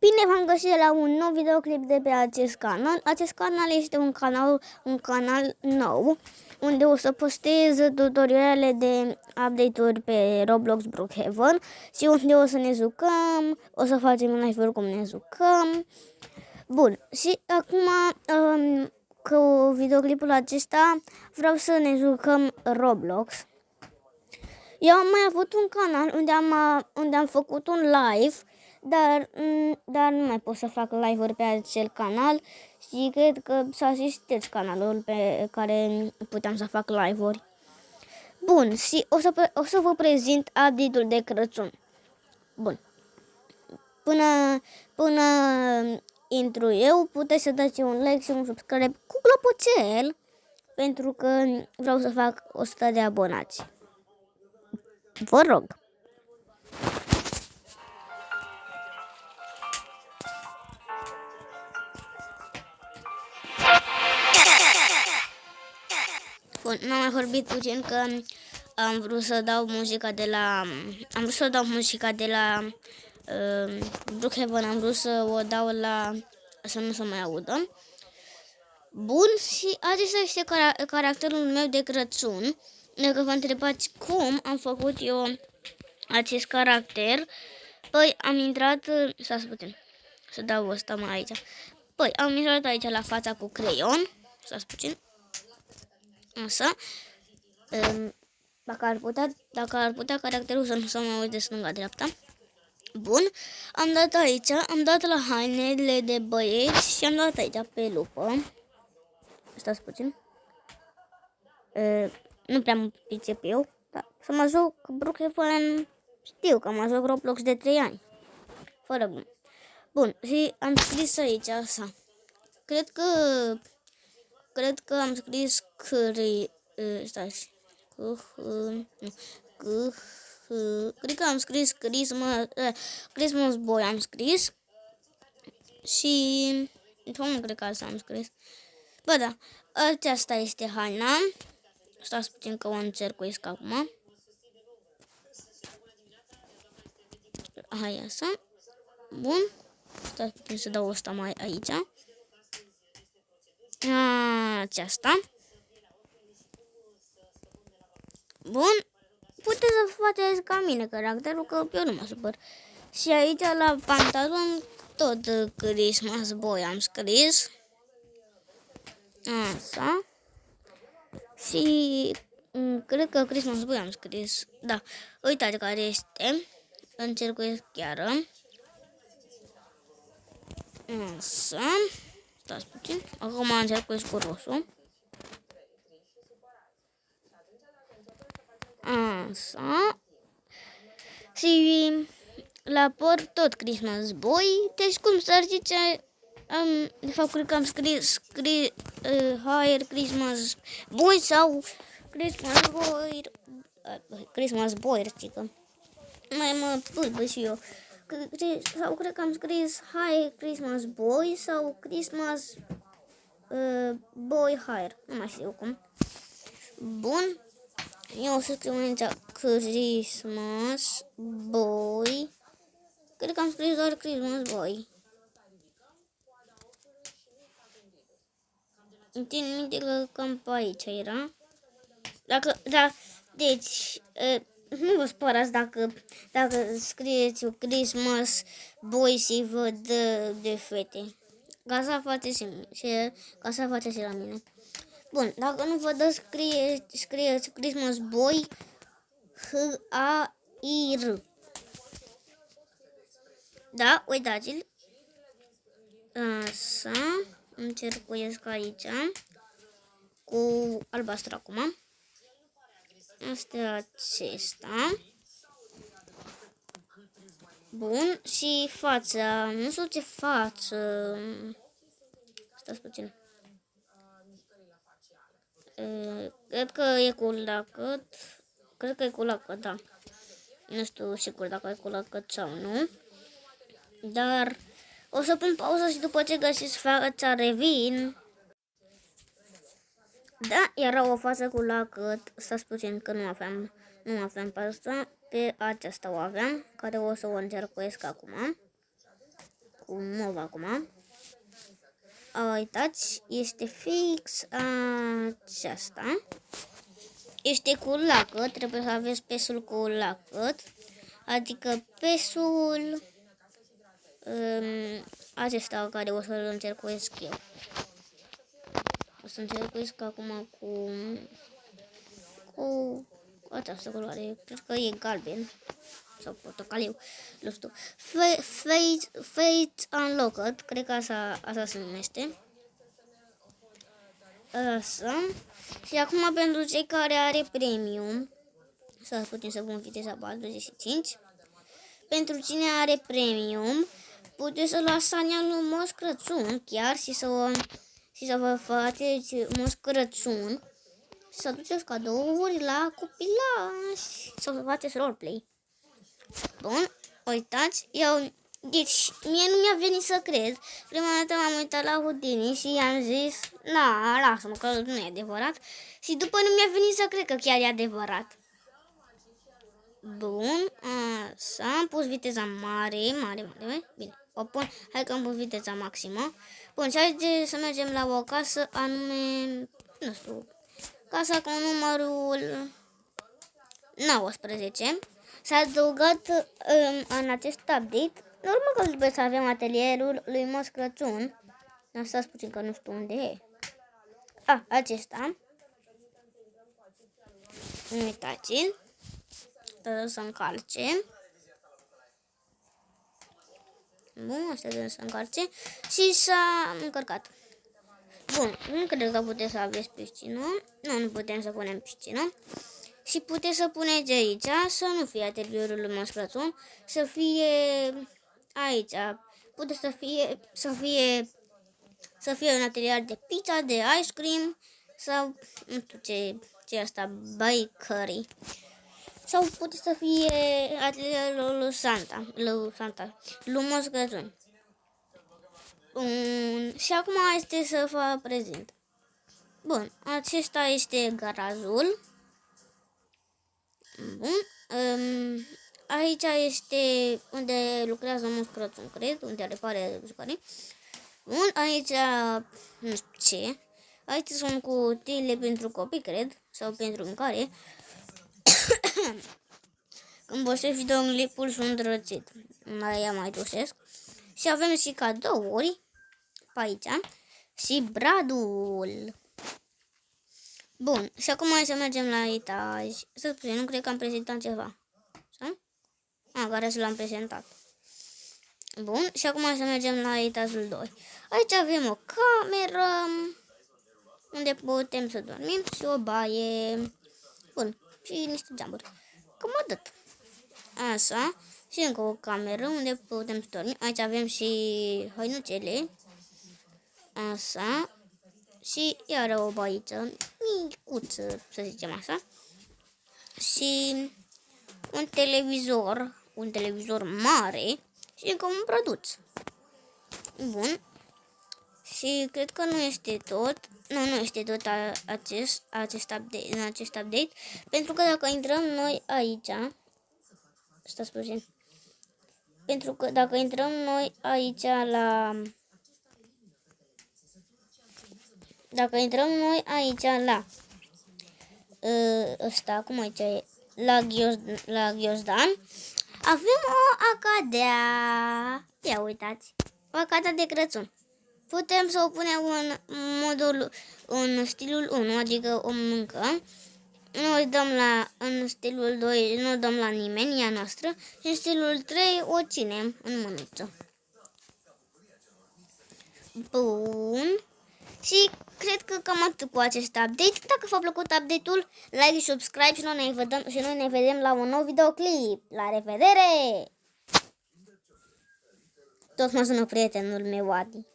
Bine v-am găsit la un nou videoclip de pe acest canal. Acest canal este un canal nou unde o să postez tutoriale de update-uri pe Roblox Brookhaven și unde o să ne jucăm, o să facem un live cum ne jucăm. Bun, și acum cu videoclipul acesta vreau să ne jucăm Roblox. Eu am mai avut un canal unde am făcut un live, dar nu mai pot să fac live-uri pe acel canal și cred că s-a știți canalul pe care puteam să fac live-uri. Bun, și o să vă prezint update-ul de Crăciun. Bun. Până intru eu, puteți să dați un like și un subscribe cu clopoțel, pentru că vreau să fac 100 de abonați. Vă rog. Bun, n-am mai vorbit puțin că am vrut să dau muzica de la Brookhaven, am vrut să o dau la să nu se mai audă. Bun, și acesta este caracterul meu de Crăciun. Dacă vă întrebați cum am făcut eu acest caracter, păi am intrat, stați puțin, să dau ăsta mai aici. Păi am intrat aici la fața cu creion, stați puțin, așa. Dacă ar putea caracterul să nu se mai uite stânga-dreapta. Bun, am dat aici, am dat la hainele de băieți și am dat aici pe lupă. Stați puțin. Nu prea mă pricep eu, dar să mă joc Brookhaven, știu că mă joc Roblox de 3 ani. Fără bun. Bun, și am scris aici așa. Cred că am scris cred că am scris Christmas Boy am scris. Și nu cred că asta am scris. Bă, da, aceasta este haina. Stați puțin că o încercuiesc acum. Hai așa. Bun. Stați puțin să dau asta mai aici. Aceasta. Bun. Puteți să faceți ca mine caracterul, că eu nu mă supăr. Și aici la pantalon tot Christmas Boy am scris. Așa. Și cred că Christmas Boy am scris. Da, uitați care este. Încercuiesc chiar. Așa. Stați puțin. Acum încercuiesc cu roșu. Așa. Și la păr tot Christmas Boy. Deci cum să zice, de fapt cred că am scris Hair Christmas Boy sau Christmas Boy, ștică. Mai mă pâlbă și eu. Sau cred că am scris Hi Christmas Boy sau Christmas Boy Hair. Nu mai știu cum. Bun. Eu o să scriu aici Christmas Boy. Cred că am scris doar Christmas Boy. Îmi țin minte că cam pe aici era. Deci, nu vă spărați dacă scrieți Christmas Boy și văd de fete. Ca să faceți și la mine. Bun, dacă nu vă dă, scrieți Christmas Boy H-A-I-R. Da, uitați-l. Așa, încercuiesc aici cu albastru acum. Asta acesta. Bun, și fața, nu știu ce față. Stați puțin. Cred că e cu lacăt. Cred că e cu lacăt, da. Nu știu sigur dacă e cu lacăt sau nu. Dar o să pun pauză și după ce găsiți fața revin. Da, era o față cu lacăt. Stați puțin că nu aveam pe asta. Pe aceasta o aveam, care o să o încercuiesc acum. cu mov acum. Uitați, este fix aceasta. Este cu lacăt, trebuie să aveți pesul cu lacăt, adică pesul acesta care o să-l încercuiesc eu. O să încercuiesc acum cu această culoare, cred că e galben sau portocaliu, nu știu. Fate Unlocked, cred că așa se numește. Așa. Și acum pentru cei care are premium, să putem să pun viteza 45. Pentru cine are premium, puteți să luați Sania lui Moș Crăciun chiar și să vă faceți Moș Crăciun și să duceți cadouri la copilași sau să faceți roleplay. Bun, uitați, deci mie nu mi-a venit să cred. Prima dată m-am uitat la Houdini și i-am zis, na, lasă-mă că nu e adevărat. Și după nu mi-a venit să cred că chiar e adevărat. Bun, așa, am pus viteza mare, bine, o pun, hai că am pus viteza maximă. Bun, și hai să mergem la o casă, anume, nu știu, casa cu numărul 19. S-a adăugat în acest update, normal că trebuie să avem atelierul lui Moș Crăciun. Stați puțin că nu știu unde e. Acesta. Uitați-l. Trebuie să încalce. Bun, asta trebuie să încalce. Și s-a încărcat. Bun, nu cred că puteți să aveți piscină. Nu putem să punem piscină. Și puteți să puneți aici, să nu fie atelierul lui Moș Crăciun, să fie aici. Puteți să fie un atelier de pizza, de ice cream sau nu știu ce e asta, bakery. Sau puteți să fie atelierul lui Moș Crăciun. Și acum este să vă prezint. Bun, acesta este garajul. Bun, aici este unde lucrează Moș Crăciun, cred, unde repare jucării. Bun, aici nu știu ce. Aici sunt cutiile pentru copii, cred, sau pentru mâncare. Când bășesc videoclipul sunt răcit. Mai dusesc. Și avem și cadouri pe aici. Și bradul. Bun, și acum hai să mergem la etaj. Să spune, nu cred că am prezentat ceva. Care să l-am prezentat. Bun, și acum hai să mergem la etajul 2. Aici avem o cameră unde putem să dormim și o baie. Bun, și niște geamuri. Cam atât. Așa, și încă o cameră unde putem să dormim. Aici avem și hăinuțele. Așa. Și iar o baiță micuță, să zicem așa. Și un televizor mare și încă un produț. Bun. Și cred că nu este tot. Nu este tot acest update. Pentru că dacă intrăm noi aici, stați puțin. Pentru că dacă intrăm noi aici la ăsta, cum aici e, la Ghiozdan, avem o acadea. Ia uitați, o acadea de Crăciun. Putem să o punem în stilul 1, adică o mâncăm. Noi dăm în stilul 2, nu dăm la nimeni, ea noastră. Și în stilul 3 o ținem în mânuță. Bun. Și cred că cam atât cu acest update. Dacă v-a plăcut update-ul, like și subscribe și noi ne vedem la un nou videoclip. La revedere! Tot mă sună prietenul meu, Adi.